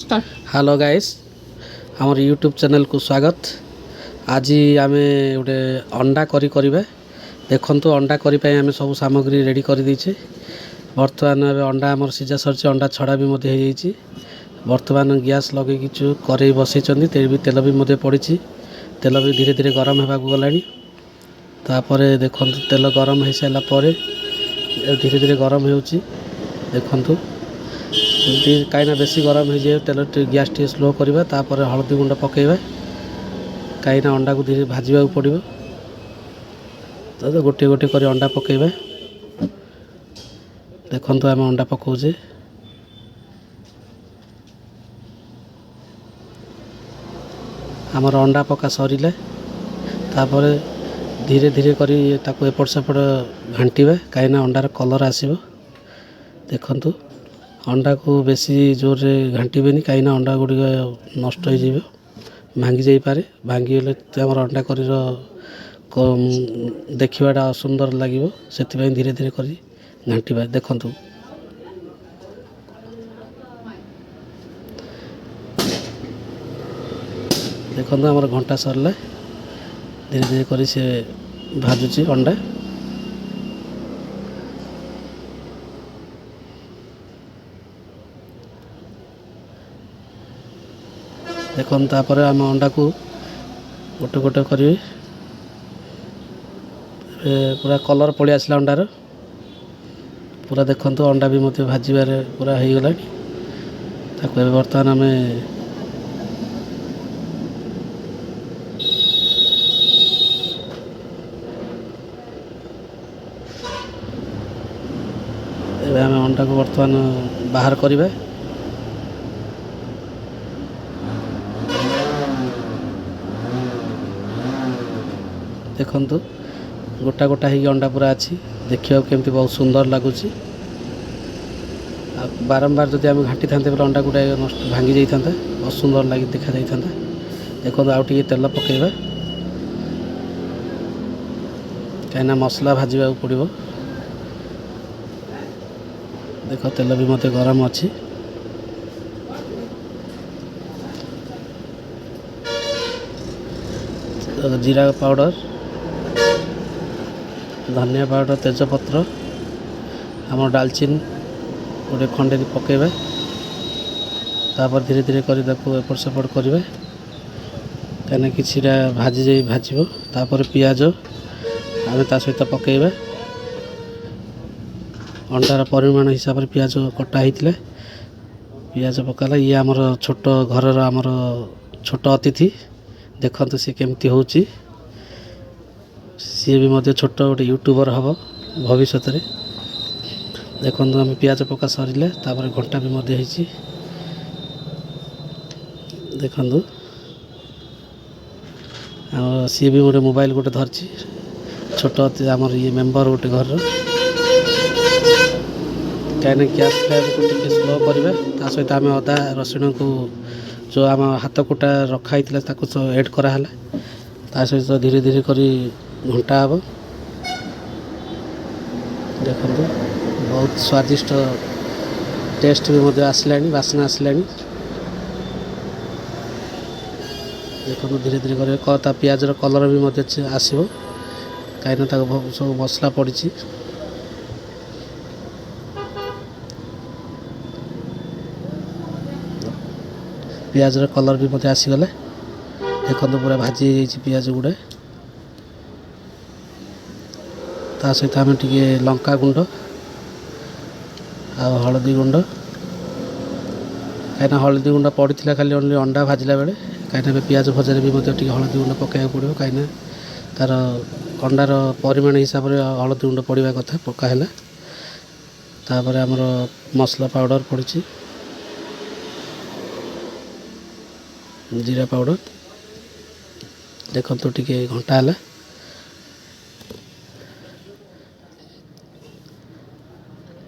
Start. Hello guys, हमर YouTube channel को स्वागत। आज आम गोटे अंडा करी करें। देखु अंडा करी आम सब सामग्री रेडी कर दीचे। बर्तमान अंडा आमर सीझा सर अंडा छड़ा भी हो। बर्तमान गैस लगे कड़े बसई तेल भी पड़ी। तेल भी धीरे धीरे गरम होगा गला। देखु तेल गरम हो सारापर धीरे धीरे गरम हो देखु कहीं बेसी गरम हो जाए तेल गैस टी स्लो करवा। तापर हल्दी गुंड पकेबा कहीं अंडा को धीरे भाजवा पड़ो। तो गोटे गोटे कर अंडा पकेबा। देखु आम अंडा पकाउे। आमर अंडा पका सरिले तापर धीरे धीरे करी ताको एपट सेपट घांटा कहीं अंडार कलर आसो। देखु अंडा को बेसी जोर रे घांटबेनी कहीं अंडा गुड़िक नष्ट हो भांगी जापे। भांगीगले आम अंडा करी देखाटा असुंदर लगे से धीरे धीरे कर घांटा। देखु देखु आमर घंटा सरला धीरे धीरे कर भाजुची अंडा। देखो तापर आम अंडा को गोटे गोटे कर पूरा कलर पलि आसला अंडार पूरा। देखु अंडा भी मत भाजबार पूरा हो गला। बर्तमान आम अंडा को बर्तमान बाहर करवा। देखु गोटा गोटा हो अंडा पूरा अच्छी देखा केमती बहुत सुंदर लगुच। बारंबार जब आम घाटी था बोले अंडा गुड़ा नष्ट भांगी जाता बहुत सुंदर लगे देखा जाता। देखो आउ टे तेल पकेबा कहीं मसला भाजवा पड़ो। देख तेल भी मत गरम अच्छी। जीरा पाउडर, धनिया पाउडर, तेजपत्र, आम डालचीन गोटे खंडे पकेबा। तापर धीरे धीरे कर एपट सेपट करें कहीं कि भाजी जा भाजब। तापर पियाज आम ता सहित पकेबा। अंडार परिमाण हिसाब से पियाज कटा होता पियाज पकाला। ये आमर छोट घर आमर छोट अतिथि देखते सी केमती हो सी भी मध्य छोट गोटे यूट्यूबर हम भविष्य में। देखो आम पियाज पका सरिले तापर घंटा भी मध्य होती। देखु सी भी गोटे मोबाइल गोटे धरची छोट आमर ये मेम्बर गोटे घर कहीं गैस फ्लेम को टी स्लो करें। सहित आम अदा रसुण को जो आम हाथ कुटा रखाई एड कराला सहित धीरे धीरे कर घंटा हे। देखु बहुत स्वादिष्ट टेस्ट भी मध्य आसला बास्ना आसला। देखो धीरे धीरे कर पियाज कलर भी मध्य आसो कहीं सब मसला पड़ी। पियाज कलर भी मत आसीगला। देखो पूरा भाजी पियाज गुड़ा ता सहित आम टे लंका गुंड आ हलदी गुंड कहीं हलदी गुंड पड़ा खाली ओनली अंडा भाजला बेले कहीं पियाज भजार भी मत हलदी गुंड पकाया पड़ो कहीं तार अंडार परिमाण हिसाब से हलदी गुंड पड़ा कथा पकाला। तापर आमर मसला पाउडर पड़ी जीरा पाउडर। देखो टे घंटा है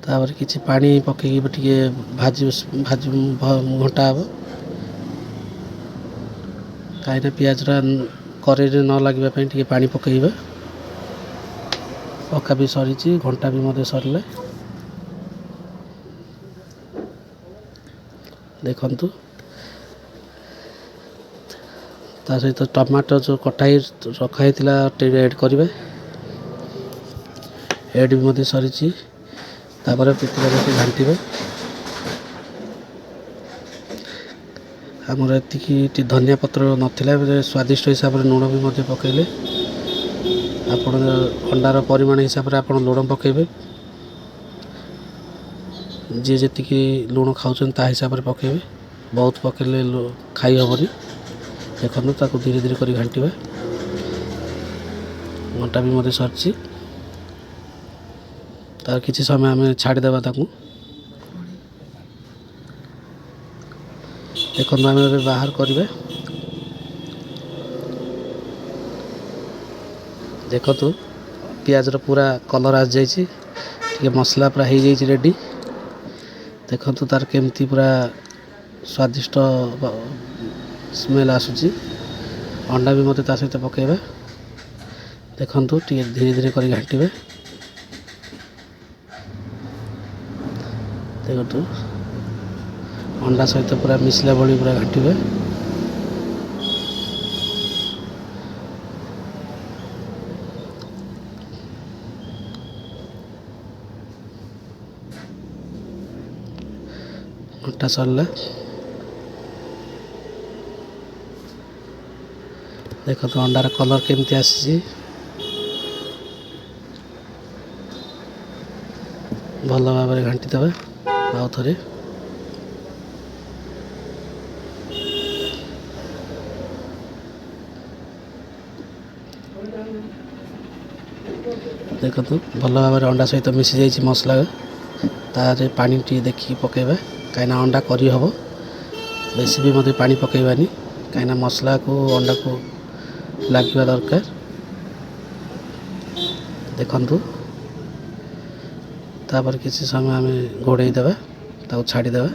तापर किसी पानी पकई टे भाजी भाज घंटा हे कहीं पियाज कड़े न लगे टे पानी पकईबा। पका भी सरी घंटा भी मत सरले। देखु ତା ସହିତ ଟମାଟୋ ଯେଉଁ କଟା ହେଇ ରଖା ହେଇଥିଲା ଏଡ଼୍ କରିବେ। ଏଡ଼୍ ବି ମଧ୍ୟ ସରିଛି। ତାପରେ ପିତୁଳା ଦେଇକି ଘାଣ୍ଟିବେ। ଆମର ଏତିକି ଧନିଆ ପତ୍ର ନଥିଲା, ସ୍ୱାଦିଷ୍ଟ ହିସାବରେ ଲୁଣ ବି ମଧ୍ୟ ପକାଇଲେ। ଆପଣ ଅଣ୍ଡାର ପରିମାଣ ହିସାବରେ ଆପଣ ଲୁଣ ପକାଇବେ। ଯିଏ ଯେତିକି ଲୁଣ ଖାଉଛନ୍ତି ତା ହିସାବରେ ପକାଇବେ। ବହୁତ ପକାଇଲେ ଖାଇ ହେବନି। ଦେଖନ୍ତୁ ତାକୁ ଧୀରେ ଧୀରେ କରି ଘାଣ୍ଟିବା। ଘଣ୍ଟା ବି ମଧ୍ୟ ସରିଛି। ତାର କିଛି ସମୟ ଆମେ ଛାଡ଼ିଦେବା ତାକୁ। ଦେଖନ୍ତୁ ଆମେ ଏବେ ବାହାର କରିବା। ଦେଖନ୍ତୁ ପିଆଜର ପୁରା କଲର୍ ଆସିଯାଇଛି। ଟିକେ ମସଲା ପୁରା ହେଇଯାଇଛି ରେଡ଼ି। ଦେଖନ୍ତୁ ତାର କେମିତି ପୁରା ସ୍ୱାଦିଷ୍ଟ ସ୍ମେଲ୍ ଆସୁଛି। ଅଣ୍ଡା ବି ମଧ୍ୟ ତା ସହିତ ପକାଇବା। ଦେଖନ୍ତୁ ଟିକେ ଧୀରେ ଧୀରେ କରି ଘାଣ୍ଟିବେ। ଦେଖନ୍ତୁ ଅଣ୍ଡା ସହିତ ପୁରା ମିଶିଲା ଭଳି ପୁରା ଘାଣ୍ଟିବେ। ଘଣ୍ଟା ସରିଲା। ଦେଖନ୍ତୁ ଅଣ୍ଡାର କଲର୍ କେମିତି ଆସିଛି। ଭଲ ଭାବରେ ଘାଣ୍ଟି ଦେବା ଆଉ ଥରେ। ଦେଖନ୍ତୁ ଭଲ ଭାବରେ ଅଣ୍ଡା ସହିତ ମିଶି ଯାଇଛି ମସଲା। ତାରେ ପାଣି ଟିକେ ଦେଖିକି ପକାଇବା, କାହିଁକିନା ଅଣ୍ଡା କରି ହେବ। ବେଶୀ ବି ମଧ୍ୟ ପାଣି ପକାଇବାନି, କାହିଁକିନା ମସଲାକୁ ଅଣ୍ଡାକୁ ଲାଗିବା ଦରକାର। ଦେଖନ୍ତୁ ତାପରେ କିଛି ସମୟ ଆମେ ଘୋଡ଼େଇ ଦେବା, ତାକୁ ଛାଡ଼ିଦେବା।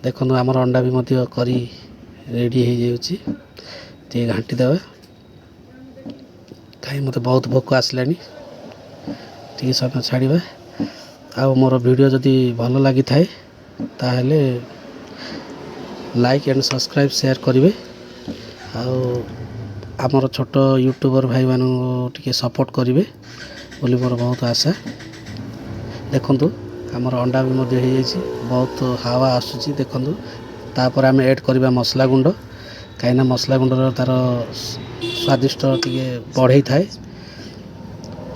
ଦେଖନ୍ତୁ ଆମର ଅଣ୍ଡା ବି ମଧ୍ୟ କରି ରେଡ଼ି ହେଇଯାଉଛି। ଟିକେ ଘାଣ୍ଟି ଦେବା, କାହିଁ ମୋତେ ବହୁତ ଭୋକ ଆସିଲାଣି। ଟିକେ ସମୟ ଛାଡ଼ିବା। ଆଉ ମୋର ଭିଡ଼ିଓ ଯଦି ଭଲ ଲାଗିଥାଏ ତାହେଲେ ଲାଇକ୍ ଆଣ୍ଡ ସବସ୍କ୍ରାଇବ୍ ସେୟାର କରିବେ। ଆଉ ଆମର ଛୋଟ ୟୁଟ୍ୟୁବର୍ ଭାଇମାନଙ୍କୁ ଟିକେ ସପୋର୍ଟ କରିବେ ବୋଲି ମୋର ବହୁତ ଆଶା। ଦେଖନ୍ତୁ ଆମର ଅଣ୍ଡା ବି ମଧ୍ୟ ହେଇଯାଇଛି। ବହୁତ ହାୱା ଆସୁଛି। ଦେଖନ୍ତୁ ତାପରେ ଆମେ ଏଡ଼୍ କରିବା ମସଲା ଗୁଣ୍ଡ, କାହିଁକିନା ମସଲା ଗୁଣ୍ଡର ତା'ର ସ୍ୱାଦିଷ୍ଟ ଟିକେ ବଢ଼େଇଥାଏ।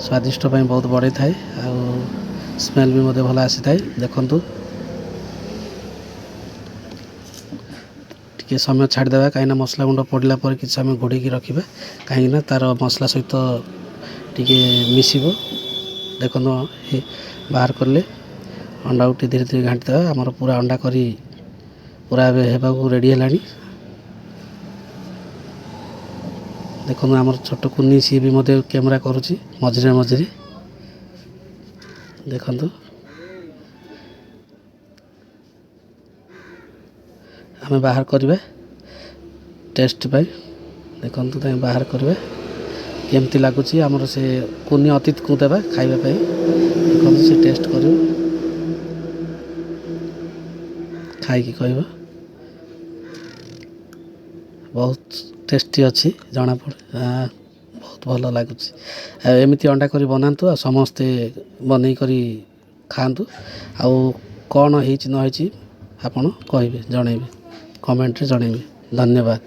ସ୍ୱାଦିଷ୍ଟ ପାଇଁ ବହୁତ ବଢ଼େଇଥାଏ। ଆଉ ସ୍ମେଲ୍ ବି ମଧ୍ୟ ଭଲ ଆସିଥାଏ। ଦେଖନ୍ତୁ ଟିକେ ସମୟ ଛାଡ଼ିଦେବା, କାହିଁକିନା ମସଲା ଗୁଣ୍ଡ ପଡ଼ିଲା ପରେ କିଛି ସମୟ ଘୋଡ଼େଇକି ରଖିବା, କାହିଁକିନା ତା'ର ମସଲା ସହିତ ଟିକେ ମିଶିବ। ଦେଖନ୍ତୁ ବାହାର କଲେ ଅଣ୍ଡାକୁ ଟିକେ ଧୀରେ ଧୀରେ ଘାଣ୍ଟି ଦେବା। ଆମର ପୁରା ଅଣ୍ଡା କରି ପୁରା ଏବେ ହେବାକୁ ରେଡ଼ି ହେଲାଣି। ଦେଖନ୍ତୁ ଆମର ଛୋଟ କୁନି ସିଏ ବି ମଧ୍ୟ କ୍ୟାମେରା କରୁଛି ମଝିରେ ମଝିରେ। ଦେଖନ୍ତୁ ଆମେ ବାହାର କରିବା ଟେଷ୍ଟ ପାଇଁ। ଦେଖନ୍ତୁ ତାକୁ ବାହାର କରିବା କେମିତି ଲାଗୁଛି। ଆମର ସେ କୁନି ଅତିଥିକୁ ଦେବା ଖାଇବା ପାଇଁ। ଦେଖନ୍ତୁ ସେ ଟେଷ୍ଟ କରିବ, ଖାଇକି କହିବ ବହୁତ ଟେଷ୍ଟି ଅଛି, ଜଣାପଡ଼େ ବହୁତ ଭଲ ଲାଗୁଛି। ଆଉ ଏମିତି ଅଣ୍ଡା କରି ବନାନ୍ତୁ, ଆଉ ସମସ୍ତେ ବନେଇ କରି ଖାଆନ୍ତୁ। ଆଉ କ'ଣ ହେଇଛି ନ ହେଇଛି ଆପଣ କହିବେ, ଜଣାଇବେ, କମେଣ୍ଟରେ ଜଣାଇବେ। ଧନ୍ୟବାଦ।